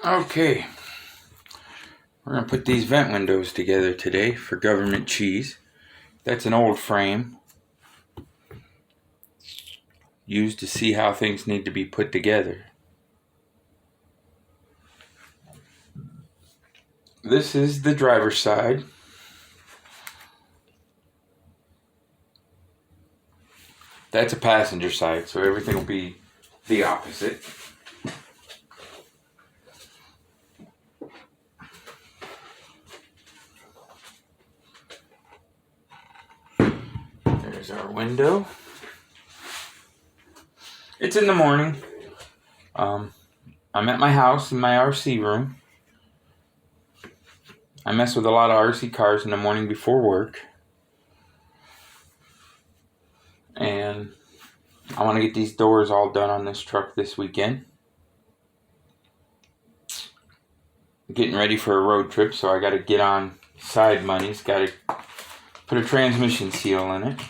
Okay, we're going to put these vent windows together today for government cheese. That's an old frame used to see how things need to be put together. This is the driver's side. That's a passenger side, so everything will be the opposite. There's our window. It's in the morning. I'm at my house in my RC room. I mess with a lot of RC cars in the morning before work. And I want to get these doors all done on this truck this weekend. Getting ready for a road trip, so I got to get on side monies. Got to put a transmission seal in it.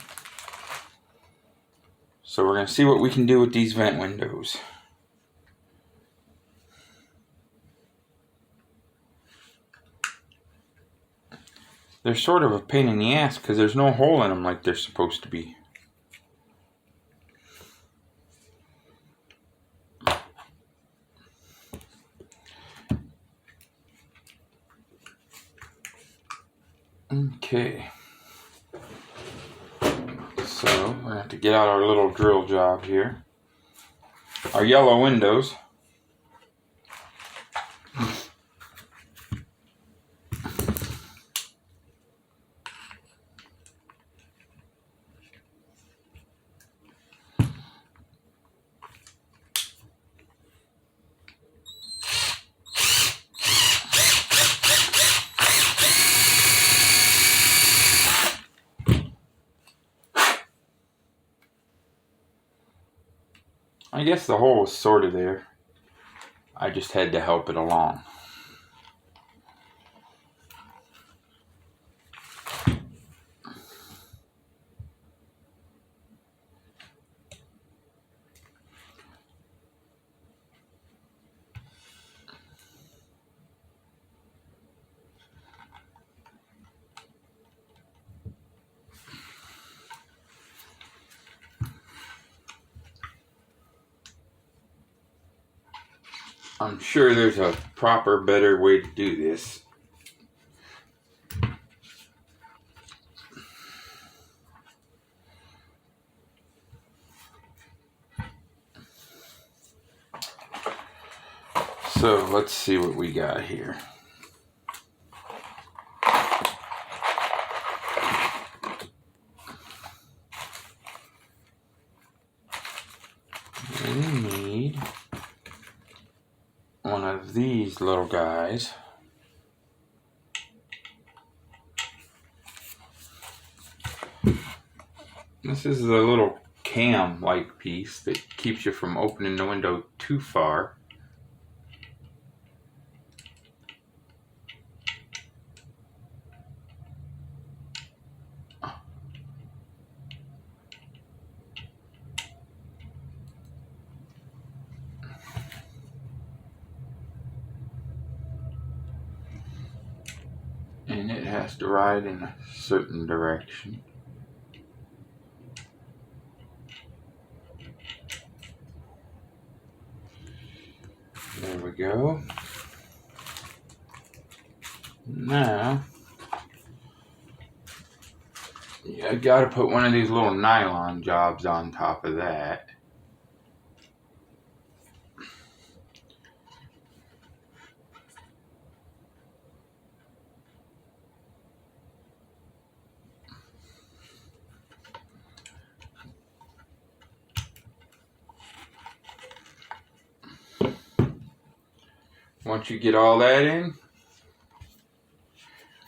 So we're going to see what we can do with these vent windows. They're sort of a pain in the ass because there's no hole in them like they're supposed to be. Okay. So we're going to have to get out our little drill job here. Our yellow windows. I guess the hole was sort of there. I just had to help it along. I'm sure there's a proper, better way to do this. So let's see what we got here. We need one of these little guys. This is a little cam-like piece that keeps you from opening the window too far. And it has to ride in a certain direction. There we go. Now, I gotta put one of these little nylon jobs on top of that. Once you get all that in,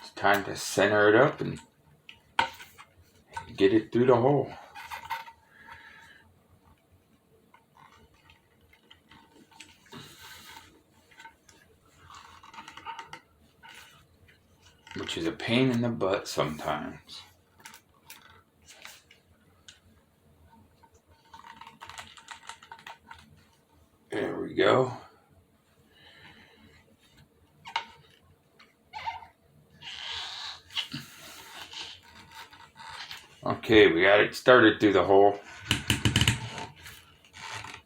it's time to center it up and get it through the hole. Which is a pain in the butt sometimes. There we go. Okay, we got it started through the hole.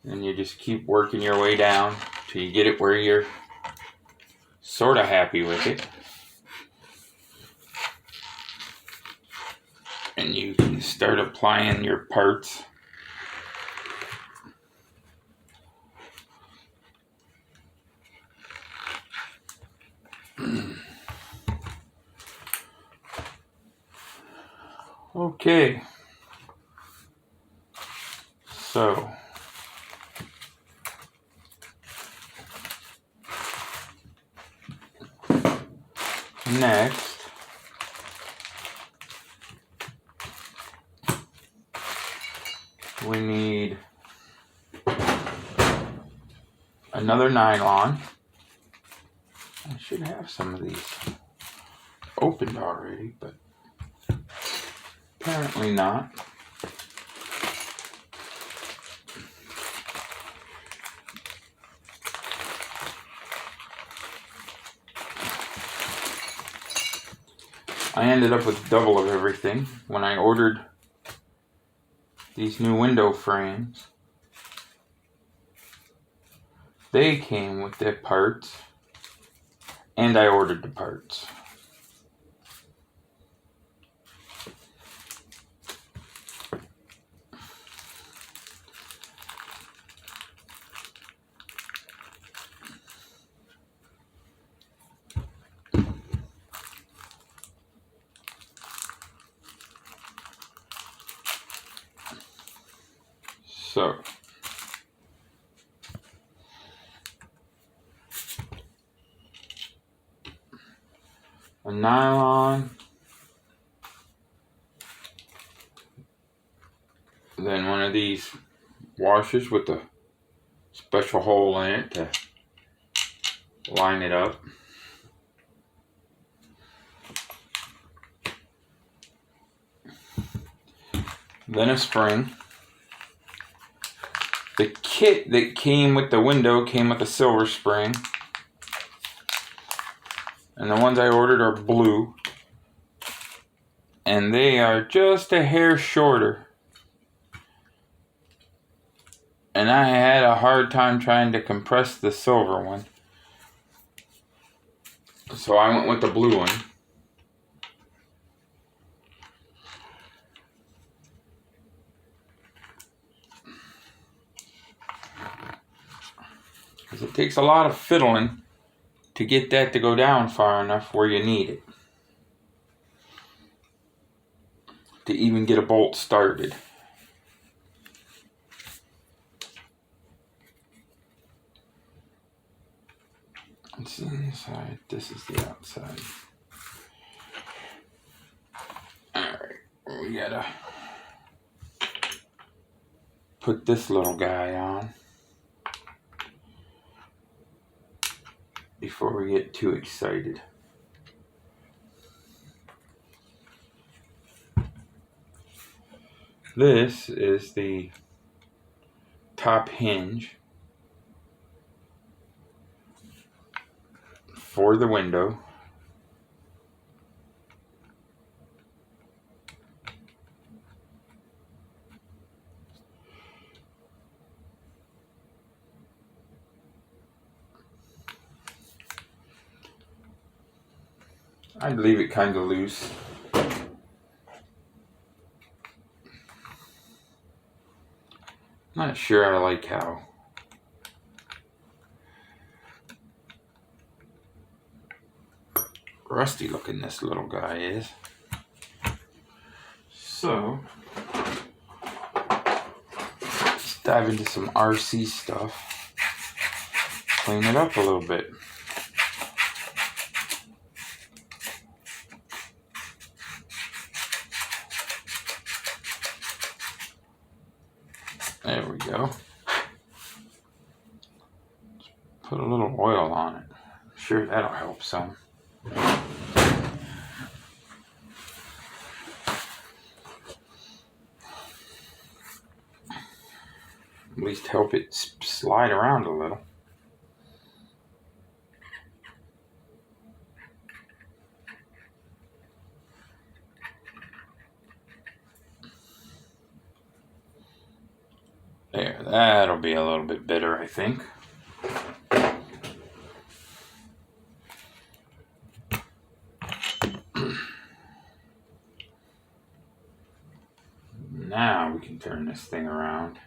And you just keep working your way down till you get it where you're sort of happy with it. And you can start applying your parts. Okay. So next, we need another nylon. I should have some of these opened already, but apparently not. I ended up with double of everything when I ordered these new window frames. They came with the parts, and I ordered the parts. So, a nylon, then one of these washers with a special hole in it to line it up. Then a spring. The kit that came with the window came with a silver spring. And the ones I ordered are blue. And they are just a hair shorter. And I had a hard time trying to compress the silver one. So I went with the blue one. Because it takes a lot of fiddling to get that to go down far enough where you need it. To even get a bolt started. It's the inside, this is the outside. Alright, we gotta put this little guy on before we get too excited. This is the top hinge for the window. I'd leave it kind of loose. Not sure I like how rusty looking this little guy is. So, let's dive into some RC stuff. Clean it up a little bit. There we go. Put a little oil on it. Sure, that'll help some. At least help it slide around a little. That'll be a little bit better, I think. Now we can turn this thing around.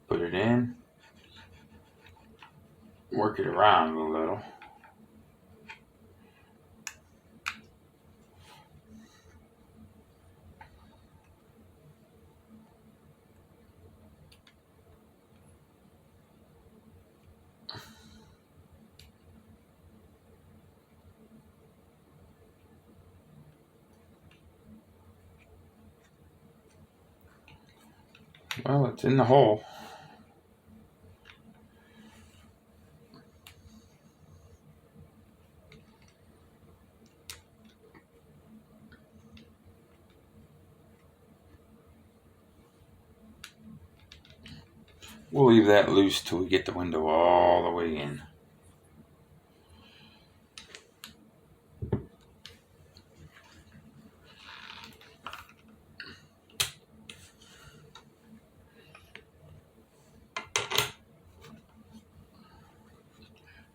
Put it in. Work it around a little. Well, it's in the hole. We'll leave that loose till we get the window all the way in.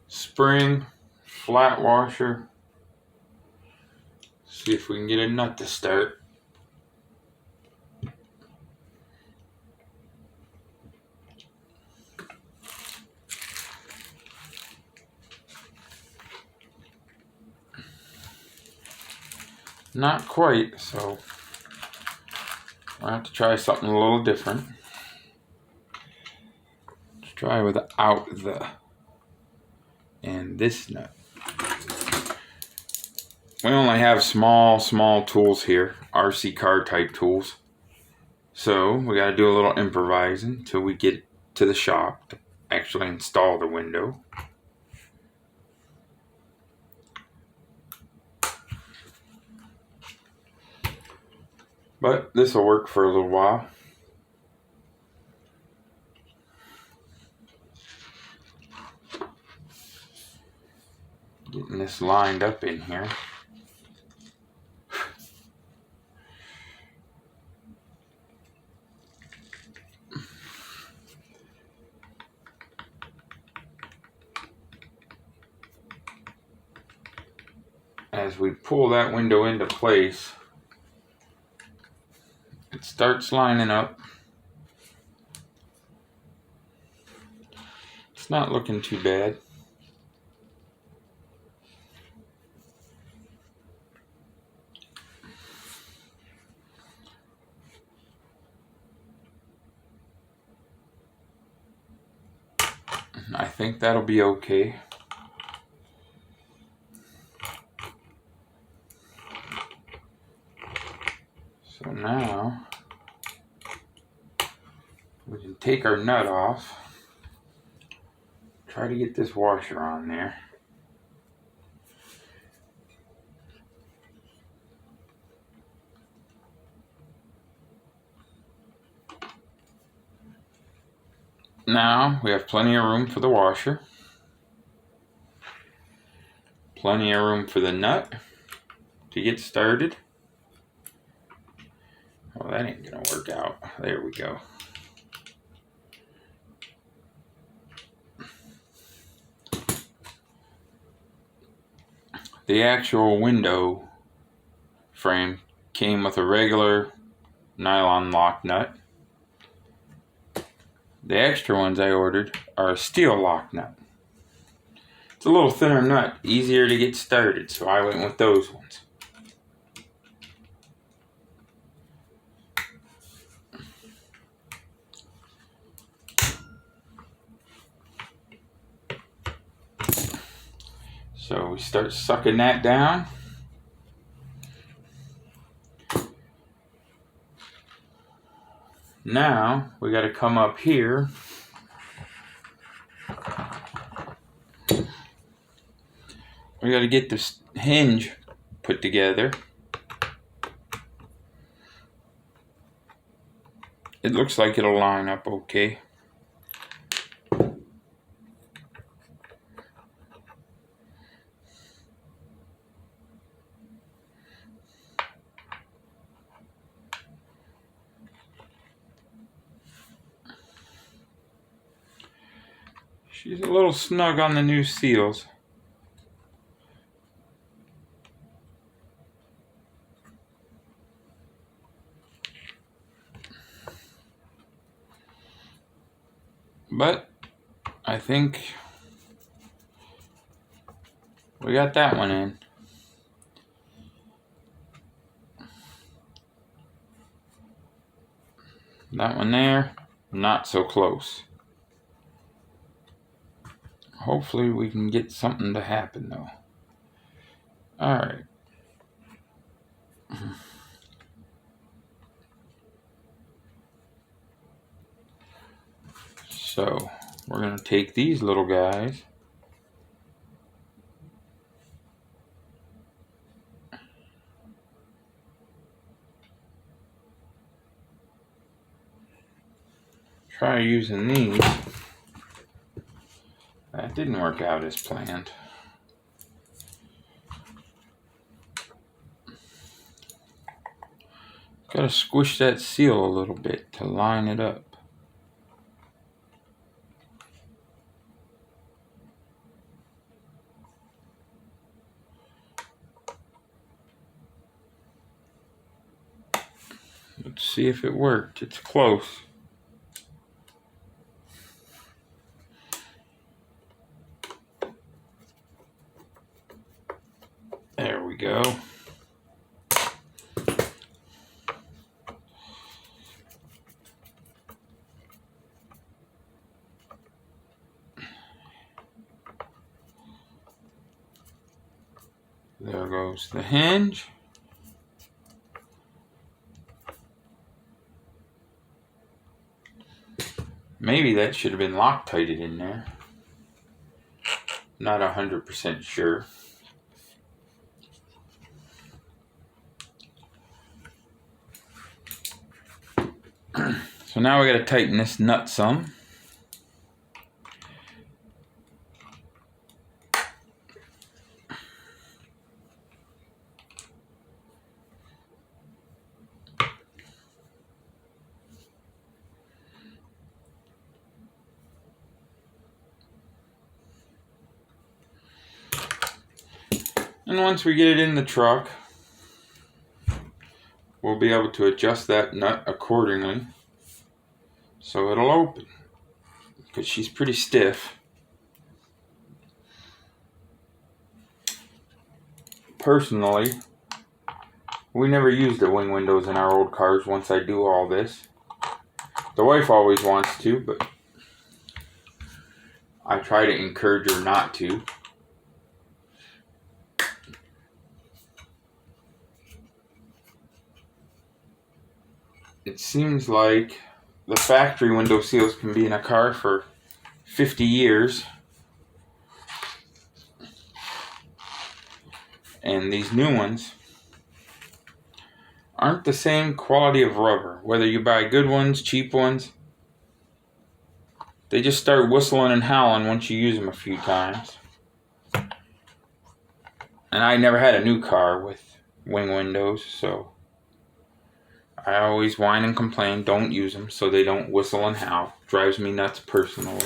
Spring, flat washer. See if we can get a nut to start. Not quite, so I'll have to try something a little different. Let's try without the and this nut. We only have small tools here, RC car type tools. So we got to do a little improvising till we get to the shop to actually install the window. But this will work for a little while. Getting this lined up in here. As we pull that window into place, it starts lining up. It's not looking too bad. I think that'll be okay. So now we can take our nut off. Try to get this washer on there. Now we have plenty of room for the washer. Plenty of room for the nut to get started. Well, that ain't gonna work out. There we go. The actual window frame came with a regular nylon lock nut. The extra ones I ordered are a steel lock nut. It's a little thinner nut, easier to get started, so I went with those ones. So we start sucking that down. Now we got to come up here. We got to get this hinge put together. It looks like it'll line up okay. She's a little snug on the new seals. But I think we got that one in. That one there, not so close. Hopefully we can get something to happen though. Alright. So we're going to take these little guys. Try using these. That didn't work out as planned. Gotta squish that seal a little bit to line it up. Let's see if it worked. It's close. There we go. There goes the hinge. Maybe that should have been Loctited in there. Not 100% sure. So now we got to tighten this nut some. And once we get it in the truck, we'll be able to adjust that nut accordingly so it'll open, because she's pretty stiff. Personally, we never use the wing windows in our old cars once I do all this. The wife always wants to, but I try to encourage her not to. It seems like the factory window seals can be in a car for 50 years. And these new ones aren't the same quality of rubber. Whether you buy good ones, cheap ones, they just start whistling and howling once you use them a few times. And I never had a new car with wing windows, so I always whine and complain, don't use them so they don't whistle and howl. Drives me nuts personally.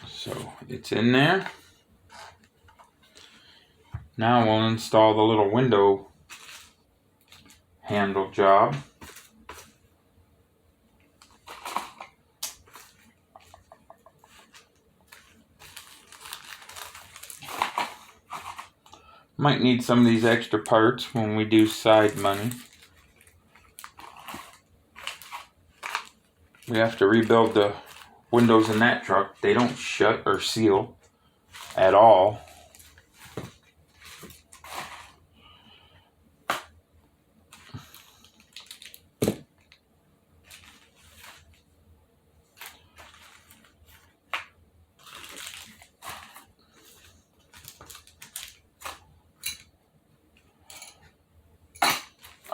So it's in there. Now we'll install the little window handle job. Might need some of these extra parts when we do side money. We have to rebuild the windows in that truck. They don't shut or seal at all.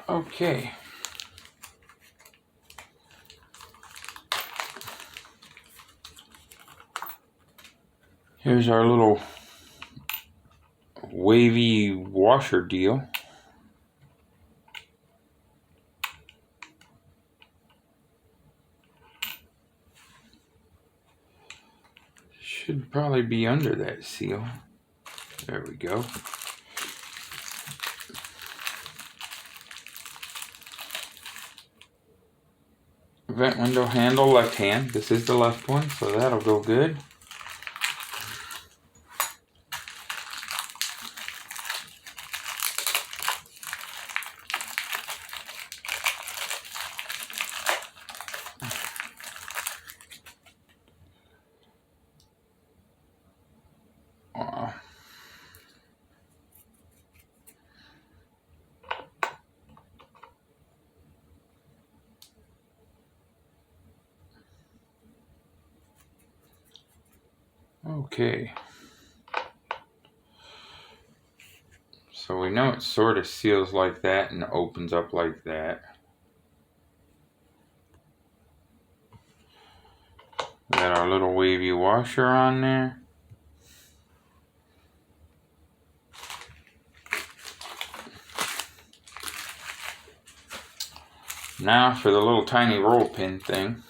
Okay. Here's our little wavy washer deal. Should probably be under that seal. There we go. Vent window handle left hand. This is the left one, so that'll go good. Okay. So we know it sort of seals like that and opens up like that. Got our little wavy washer on there. Now for the little tiny roll pin thing.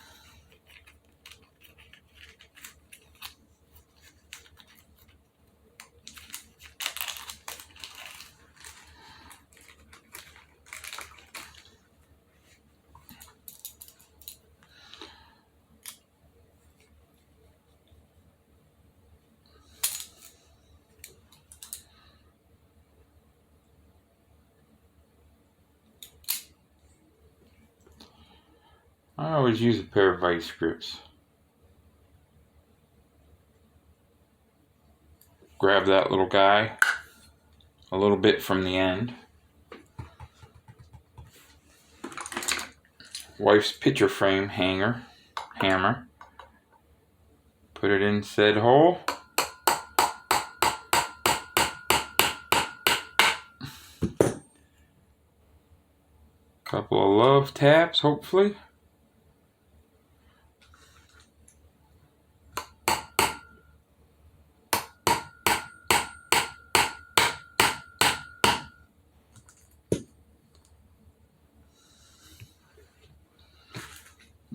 I always use a pair of vice grips. Grab that little guy a little bit from the end. Wife's picture frame hammer. Put it in said hole. Couple of love taps, hopefully.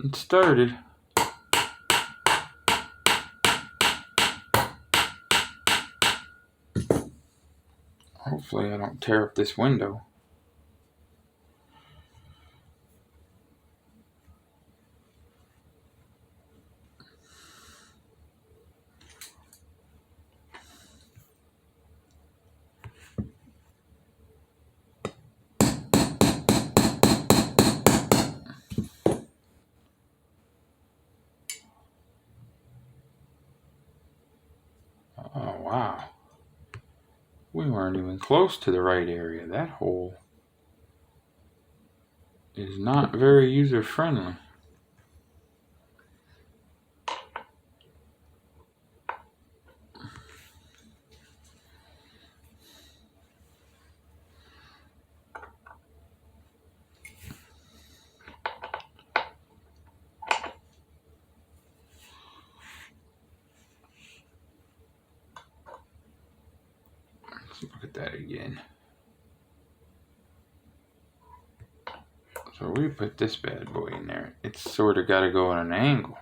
It started. Hopefully I don't tear up this window. Oh, wow. We weren't even close to the right area. That hole is not very user-friendly. Let's look at that again. So we put this bad boy in there. It's sort of got to go at an angle.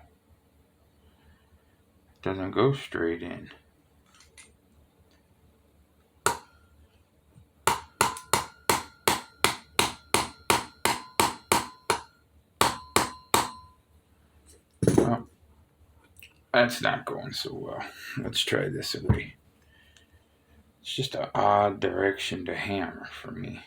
It doesn't go straight in. Well, that's not going so well. Let's try this away. It's just an odd direction to hammer for me.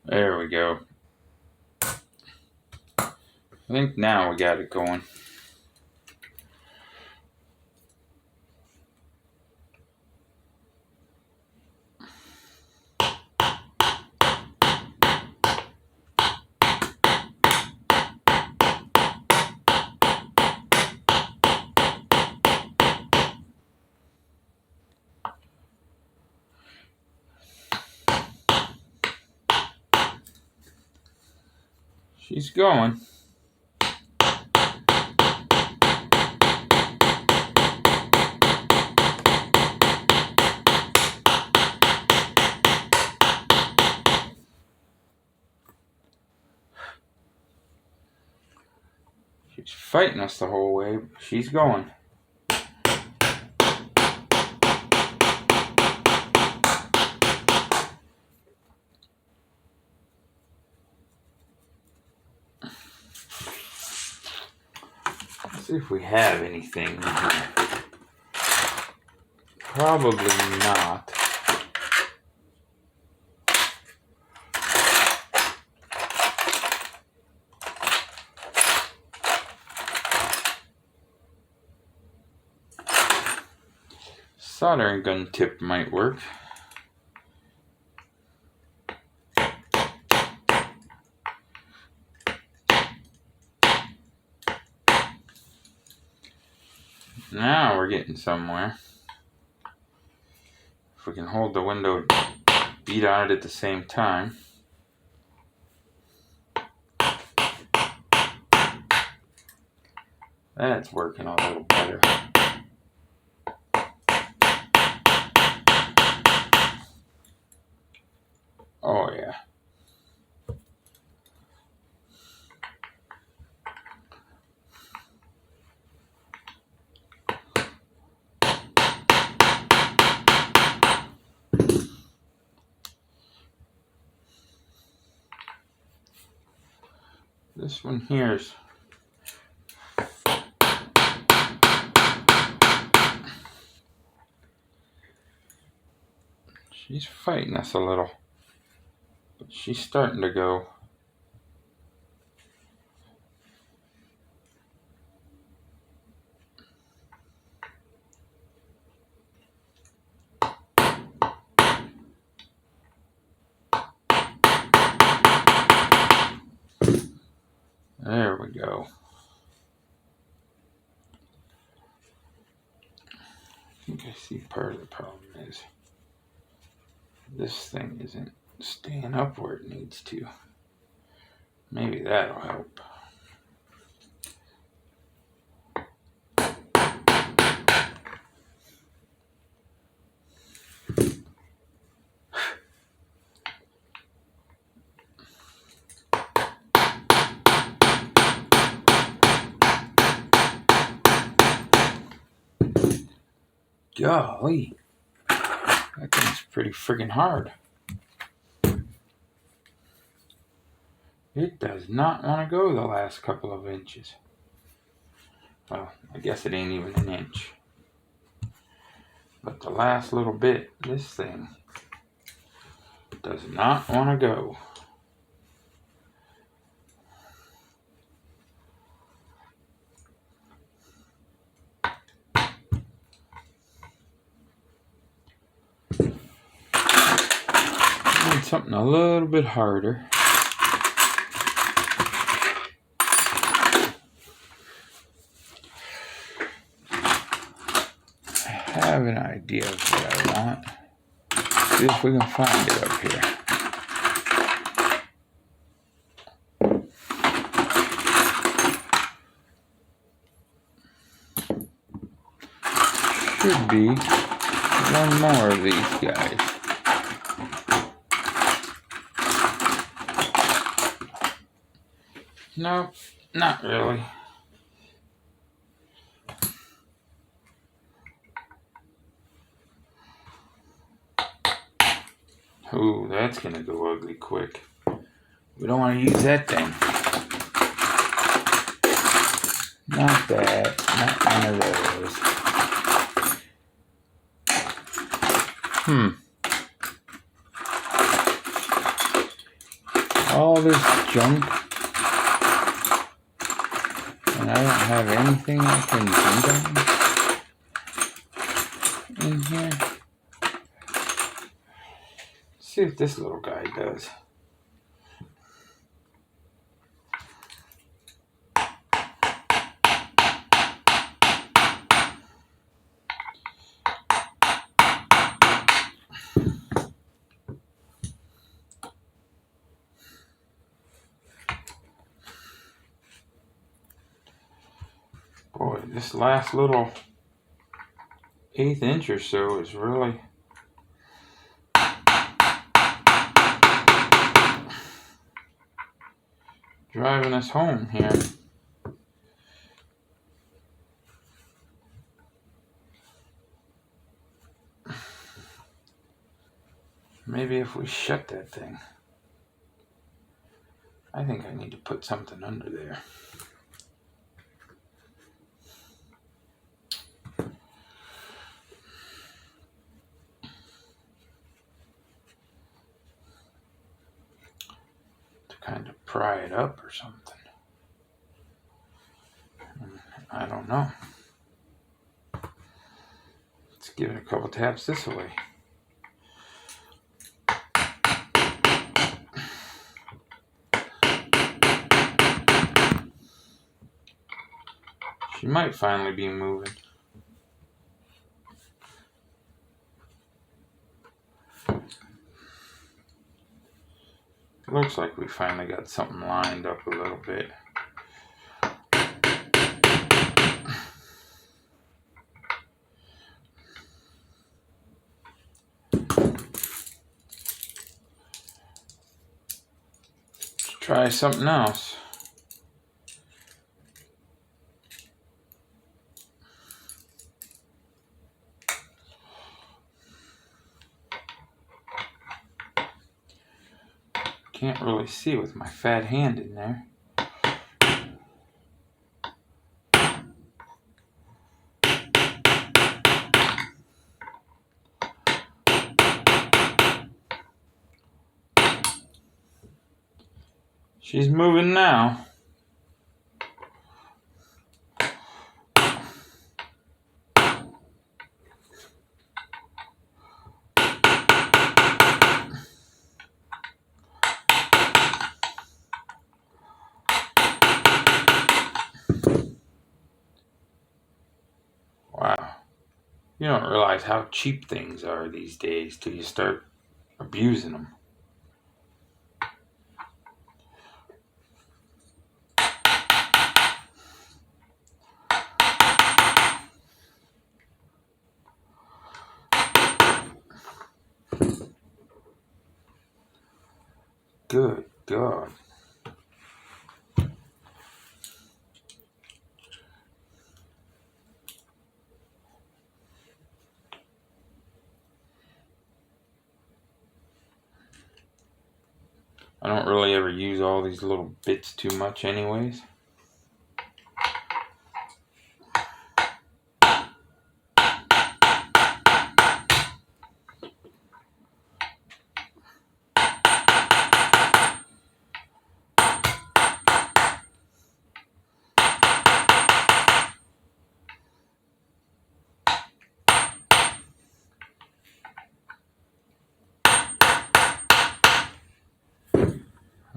There we go. I think now we got it going. She's going. She's fighting us the whole way, but she's going. Let's see if we have anything in here. Probably not. Soldering gun tip might work. Now we're getting somewhere. If we can hold the window beat on it at the same time. That's working a little better. Oh yeah. This one here's she's fighting us a little, but she's starting to go. There we go. I think I see part of the problem is this thing isn't staying up where it needs to. Maybe that'll help. Golly, that thing's pretty friggin' hard. It does not want to go the last couple of inches. Well, I guess it ain't even an inch. But the last little bit, this thing does not want to go. I need something a little bit harder. I have an idea of what I want. See if we can find it up here. Should be one more of these guys. No, not really. Ooh, that's gonna go ugly quick. We don't want to use that thing. Not that. Not one of those. All this junk. And I don't have anything I can do in here. See if this little guy does. Boy, this last little 1/8 inch or so is really driving us home here. Maybe if we shut that thing. I think I need to put something under there. To kind of pry it up or something. I don't know. Let's give it a couple taps this way. She might finally be moving. Looks like we finally got something lined up a little bit. Let's try something else. Can't really see with my fat hand in there. She's moving now. Wow. You don't realize how cheap things are these days till you start abusing them. Good God. I don't really ever use all these little bits too much anyways.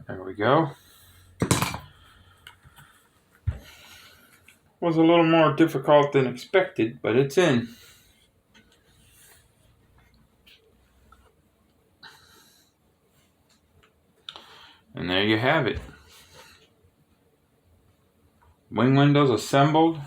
There we go. Was a little more difficult than expected, but it's in. And there you have it. Wing windows assembled.